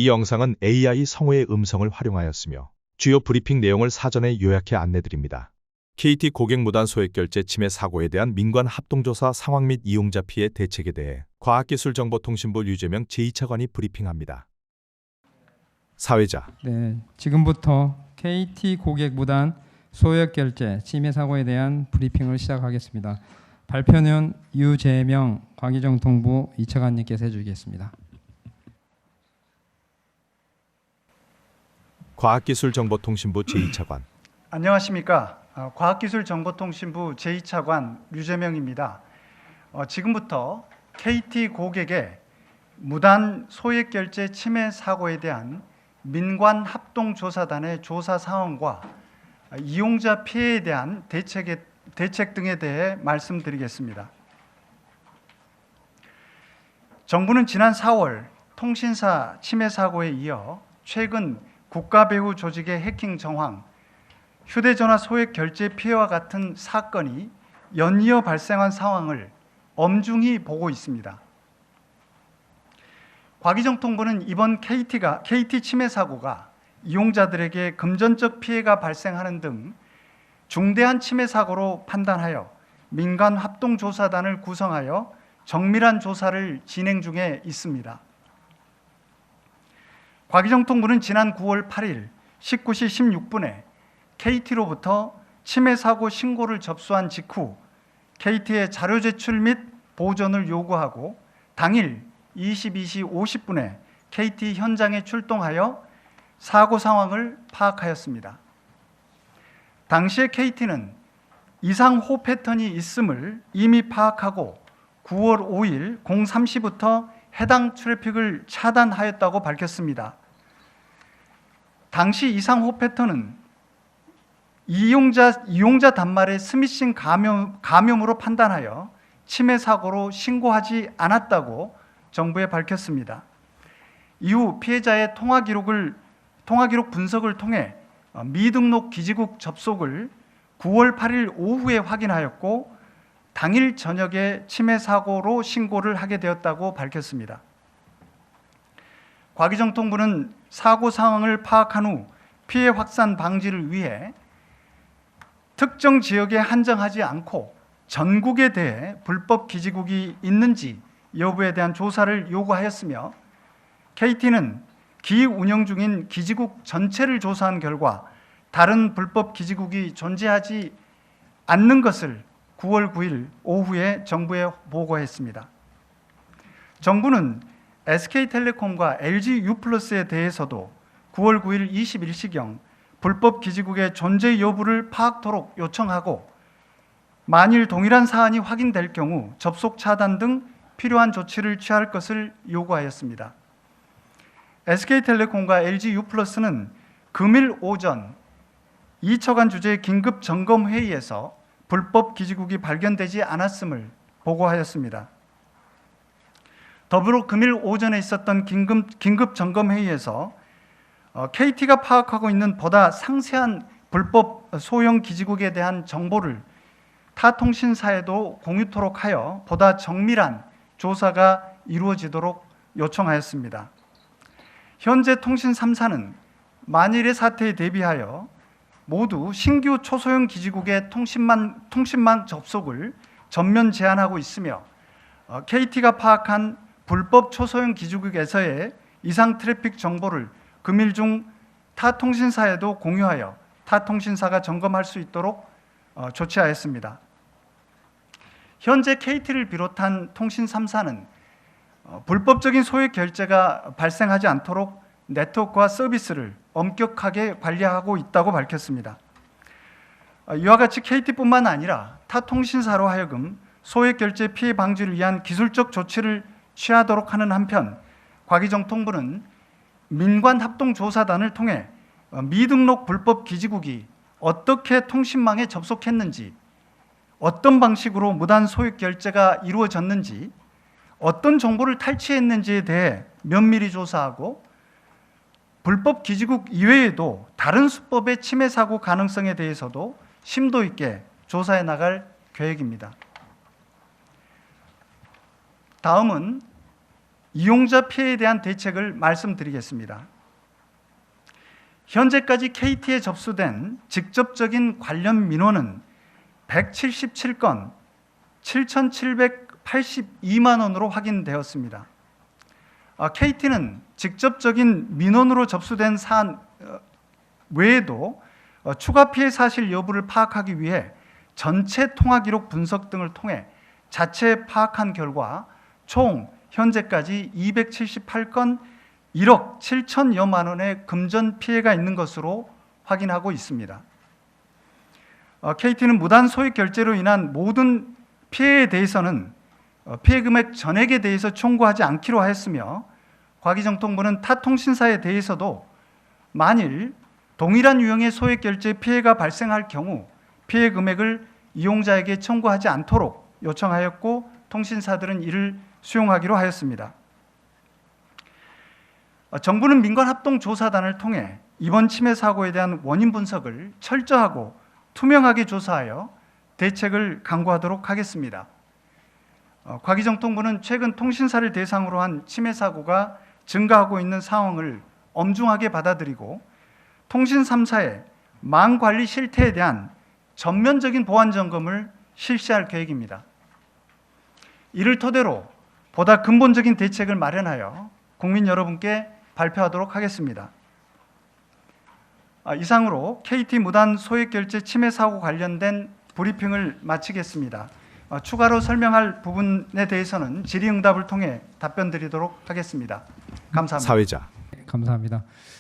이 영상은 AI 성우의 음성을 활용하였으며 주요 브리핑 내용을 사전에 요약해 안내드립니다. KT 고객 무단 소액 결제 침해 사고에 대한 민관 합동조사 상황 및 이용자 피해 대책에 대해 과학기술정보통신부 류재명 제2차관이 브리핑합니다. 사회자. 네, 지금부터 KT 고객 무단 소액 결제 침해 사고에 대한 브리핑을 시작하겠습니다. 발표는 유재명 과기정통부 2차관님께서 해주시겠습니다. 과학기술정보통신부 제2차관. 안녕하십니까. 과학기술정보통신부 제2차관 류재명입니다. 지금부터 KT 고객의 무단 소액결제 침해 사고에 대한 민관 합동조사단의 조사 상황과 이용자 피해에 대한 대책 등에 대해 말씀드리겠습니다. 정부는 지난 4월 통신사 침해 사고에 이어 최근 국가배후 조직의 해킹 정황, 휴대전화 소액 결제 피해와 같은 사건이 연이어 발생한 상황을 엄중히 보고 있습니다. 과기정통부는 이번 KT 침해 사고가 이용자들에게 금전적 피해가 발생하는 등 중대한 침해 사고로 판단하여 민간 합동조사단을 구성하여 정밀한 조사를 진행 중에 있습니다. 과기정통부는 지난 9월 8일 19시 16분에 KT로부터 침해 사고 신고를 접수한 직후 KT의 자료 제출 및 보존을 요구하고 당일 22시 50분에 KT 현장에 출동하여 사고 상황을 파악하였습니다. 당시에 KT는 이상호 패턴이 있음을 이미 파악하고 9월 5일 03시부터 해당 트래픽을 차단하였다고 밝혔습니다. 당시 이상호 패턴은 이용자 단말의 스미싱 감염으로 판단하여 침해 사고로 신고하지 않았다고 정부에 밝혔습니다. 이후 피해자의 통화 기록 분석을 통해 미등록 기지국 접속을 9월 8일 오후에 확인하였고 당일 저녁에 침해 사고로 신고를 하게 되었다고 밝혔습니다. 과기정통부는 사고 상황을 파악한 후 피해 확산 방지를 위해 특정 지역에 한정하지 않고 전국에 대해 불법 기지국이 있는지 여부에 대한 조사를 요구하였으며 KT는 기운영 중인 기지국 전체를 조사한 결과 다른 불법 기지국이 존재하지 않는 것을 9월 9일 오후에 정부에 보고했습니다. 정부는 SK텔레콤과 LG유플러스에 대해서도 9월 9일 21시경 불법 기지국의 존재 여부를 파악토록 요청하고 만일 동일한 사안이 확인될 경우 접속 차단 등 필요한 조치를 취할 것을 요구하였습니다. SK텔레콤과 LG유플러스는 금일 오전 2차관 주재 긴급 점검 회의에서 불법 기지국이 발견되지 않았음을 보고하였습니다. 더불어 금일 오전에 있었던 긴급 점검 회의에서 KT가 파악하고 있는 보다 상세한 불법 소형 기지국에 대한 정보를 타 통신사에도 공유토록 하여 보다 정밀한 조사가 이루어지도록 요청하였습니다. 현재 통신 3사는 만일의 사태에 대비하여 모두 신규 초소형 기지국의 통신망 접속을 전면 제한하고 있으며 KT가 파악한 불법 초소형 기지국에서의 이상 트래픽 정보를 금일 중 타 통신사에도 공유하여 타 통신사가 점검할 수 있도록 조치하였습니다. 현재 KT를 비롯한 통신 3사는 불법적인 소액 결제가 발생하지 않도록 네트워크와 서비스를 엄격하게 관리하고 있다고 밝혔습니다. 이와 같이 KT뿐만 아니라 타 통신사로 하여금 소액 결제 피해 방지를 위한 기술적 조치를 취하도록 하는 한편 과기정통부는 민관 합동조사단을 통해 미등록 불법 기지국이 어떻게 통신망에 접속했는지, 어떤 방식으로 무단 소액 결제가 이루어졌는지, 어떤 정보를 탈취했는지에 대해 면밀히 조사하고 불법 기지국 이외에도 다른 수법의 침해 사고 가능성에 대해서도 심도 있게 조사해 나갈 계획입니다. 다음은 이용자 피해에 대한 대책을 말씀드리겠습니다. 현재까지 KT에 접수된 직접적인 관련 민원은 177건 7,782만 원으로 확인되었습니다. KT는 직접적인 민원으로 접수된 사안 외에도 추가 피해 사실 여부를 파악하기 위해 전체 통화 기록 분석 등을 통해 자체 파악한 결과 총 현재까지 278건 1억 7천여만 원의 금전 피해가 있는 것으로 확인하고 있습니다. KT는 무단 소액 결제로 인한 모든 피해에 대해서는 피해 금액 전액에 대해서 청구하지 않기로 하였으며 과기정통부는 타 통신사에 대해서도 만일 동일한 유형의 소액 결제 피해가 발생할 경우 피해 금액을 이용자에게 청구하지 않도록 요청하였고 통신사들은 이를 수용하기로 하였습니다. 정부는 민관합동조사단을 통해 이번 침해 사고에 대한 원인 분석을 철저하고 투명하게 조사하여 대책을 강구하도록 하겠습니다. 과기정통부는 최근 통신사를 대상으로 한 침해 사고가 증가하고 있는 상황을 엄중하게 받아들이고 통신 3사의 망 관리 실태에 대한 전면적인 보안 점검을 실시할 계획입니다. 이를 토대로 보다 근본적인 대책을 마련하여 국민 여러분께 발표하도록 하겠습니다. 이상으로 KT 무단 소액 결제 침해 사고 관련된 브리핑을 마치겠습니다. 추가로 설명할 부분에 대해서는 질의응답을 통해 답변 드리도록 하겠습니다. 감사합니다. 사회자. 감사합니다.